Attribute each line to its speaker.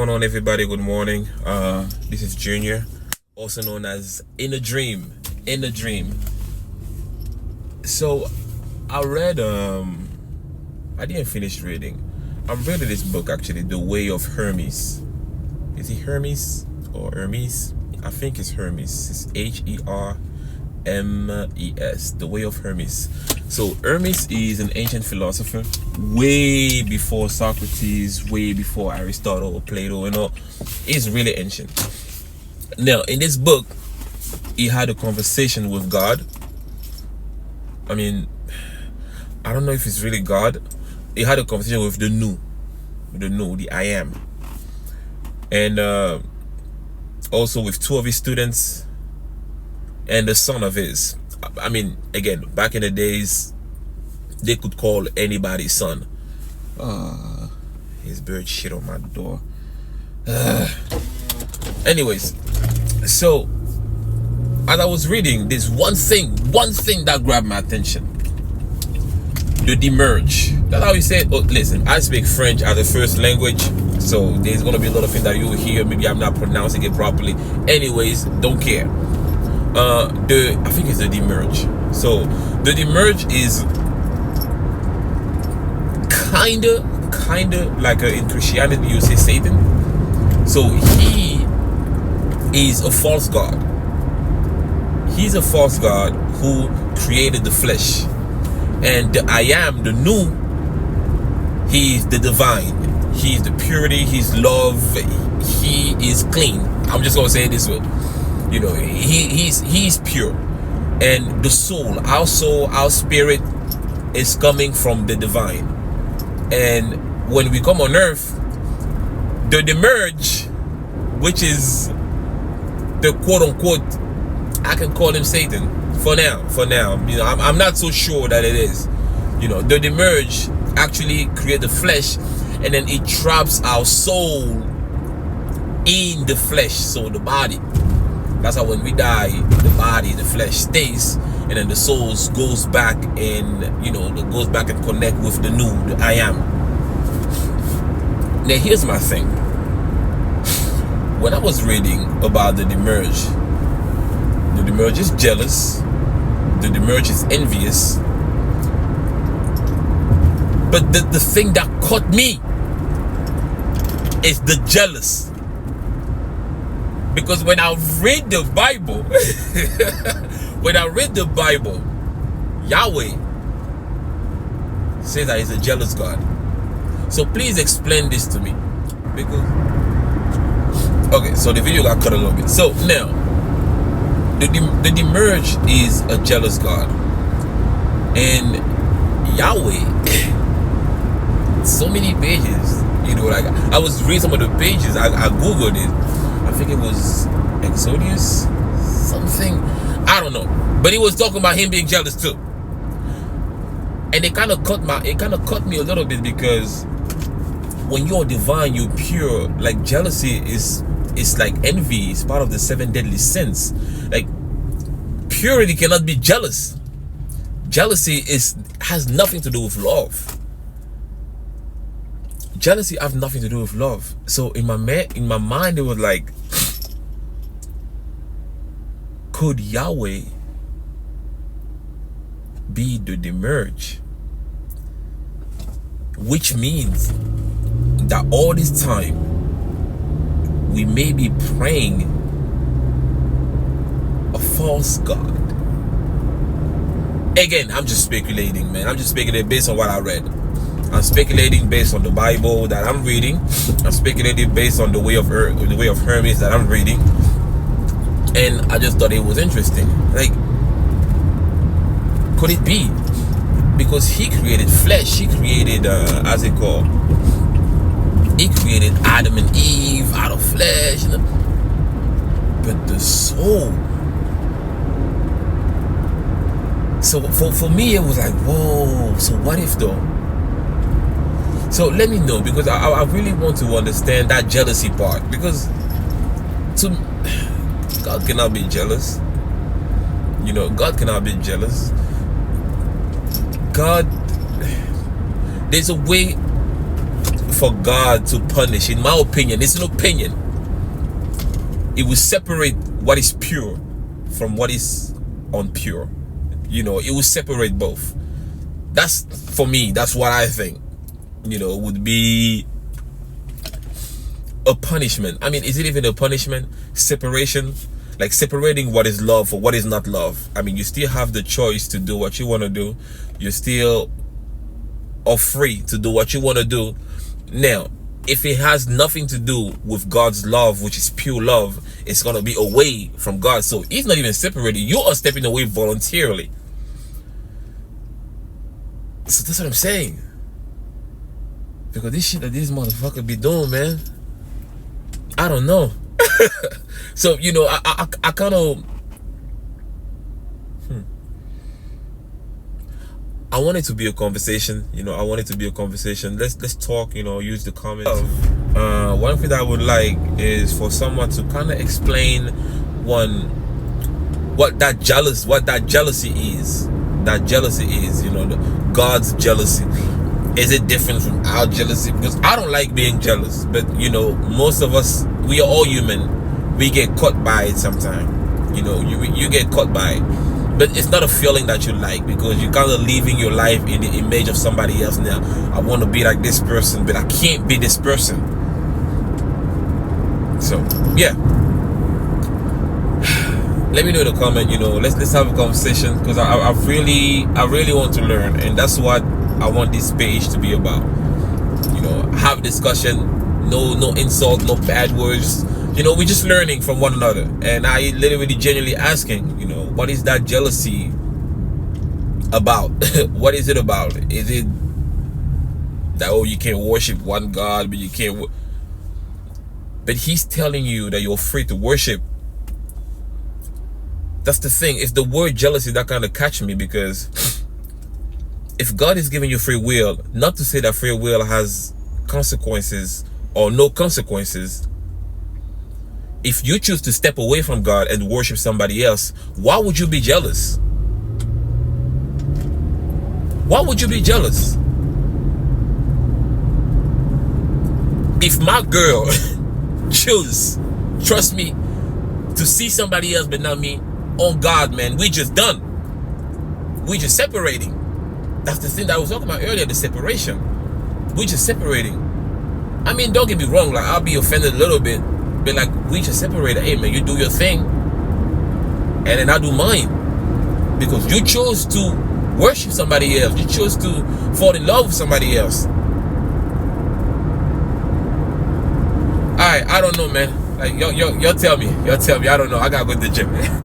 Speaker 1: Going on, everybody? Good morning. This is Junior, also known as In a Dream. So I read I didn't finish reading. I'm reading this book actually, The Way of Hermes. Is it Hermes or Hermes? I think it's Hermes. It's Hermes, The Way of Hermes. So Hermes is an ancient philosopher, way before Socrates, way before Aristotle or Plato, He's really ancient. Now, in this book, he had a conversation with God. I mean, I don't know if it's really God. He had a conversation with the I am. And also with two of his students and the son of his. I mean, again, back in the days, they could call anybody son. His bird shit on my door. Anyways, so as I was reading, there's one thing that grabbed my attention. The Demiurge. That's how he said. Oh, listen, I speak French as a first language, so there's gonna be a lot of things that you will hear. Maybe I'm not pronouncing it properly. Anyways, don't care. I think it's the Demiurge. So the Demiurge is kinda like in Christianity you say Satan. So he is a false god. He's a false god who created the flesh. And the I am, the new, he's the divine. He's the purity, he's love, he is clean. I'm just gonna say it this way. He's pure. And the soul, our spirit is coming from the divine. And when we come on earth, the Demiurge, which is the quote-unquote, I can call him Satan for now. I'm not so sure that it is. The Demiurge actually creates the flesh, and then it traps our soul in the flesh, so the body. That's how when we die, the body, the flesh stays, and then the soul goes back and goes back and connect with the new, the I am. Now here's my thing. When I was reading about the Demiurge is jealous, the Demiurge is envious. But the thing that caught me is the jealous. Because when I read the Bible, Yahweh says that he's a jealous God. So please explain this to me. Okay, so the video got cut a little bit. So now, the Demiurge is a jealous God. And Yahweh, so many pages, like I was reading some of the pages, I googled it. I think it was Exodus, something, I don't know, but he was talking about him being jealous too. And it kind of cut me a little bit, because when you're divine, you're pure. Like jealousy is like envy. It's part of the 7 deadly sins. Like purity cannot be jealous. Jealousy has nothing to do with love. Jealousy has nothing to do with love. So in my mind, it was like, could Yahweh be the Demiurge? Which means that all this time we may be praying a false god. Again, I'm just speculating, man. I'm just speculating based on what I read. I'm speculating based on the Bible that I'm reading. I'm speculating based on the way of Hermes that I'm reading. And I just thought it was interesting. Like, could it be? Because he created flesh. He created, he created Adam and Eve out of flesh. But the soul. So for me, it was like, whoa. So what if though? So let me know, because I really want to understand that jealousy part. Because God cannot be jealous. God cannot be jealous. God, there's a way for God to punish. In my opinion, it's an opinion. It will separate what is pure from what is unpure. You know, it will separate both. That's, for me, that's what I think, you know, would be a punishment. I mean, is it even a punishment? Separation, like separating what is love or what is not love. I mean, you still have the choice to do what you want to do. You still are free to do what you want to do. Now, if it has nothing to do with God's love, which is pure love, it's going to be away from God. So he's not even separated. You are stepping away voluntarily. So that's what I'm saying. Because this shit that this motherfucker be doing, man, I don't know. So, you know, I kind of I want it to be a conversation. You know, I want it to be a conversation. Let's talk, you know, use the comments. One thing that I would like is for someone to kind of explain what that jealousy is. That jealousy is, you know, God's jealousy. Is it different from our jealousy? Because I don't like being jealous, but you know, most of us, we are all human. We get caught by it sometimes. You know, you get caught by it. But it's not a feeling that you like, because you're kind of living your life in the image of somebody else. Now, I want to be like this person, but I can't be this person. So, yeah. Let me know in the comment, you know, let's have a conversation, because I really want to learn, and that's what I want this page to be about. You know, have discussion, no insult, no bad words. You know, we're just learning from one another. And I literally genuinely asking, you know, what is that jealousy about? What is it about? Is it that, oh, you can't worship one God, but you can't... But he's telling you that you're free to worship. That's the thing. It's the word jealousy that kind of catch me, because if God is giving you free will, not to say that free will has consequences or no consequences. If you choose to step away from God and worship somebody else, why would you be jealous? Why would you be jealous? If my girl choose, trust me, to see somebody else but not me, on God, man, we just done. We just separating. That's the thing that I was talking about earlier, the separation. We just separating. I mean, don't get me wrong, like, I'll be offended a little bit, but like, we just separated. Hey man, you do your thing and then I do mine, because you chose to worship somebody else. You chose to fall in love with somebody else. Alright, I don't know, man. Like, y'all tell me. I gotta go to the gym, man.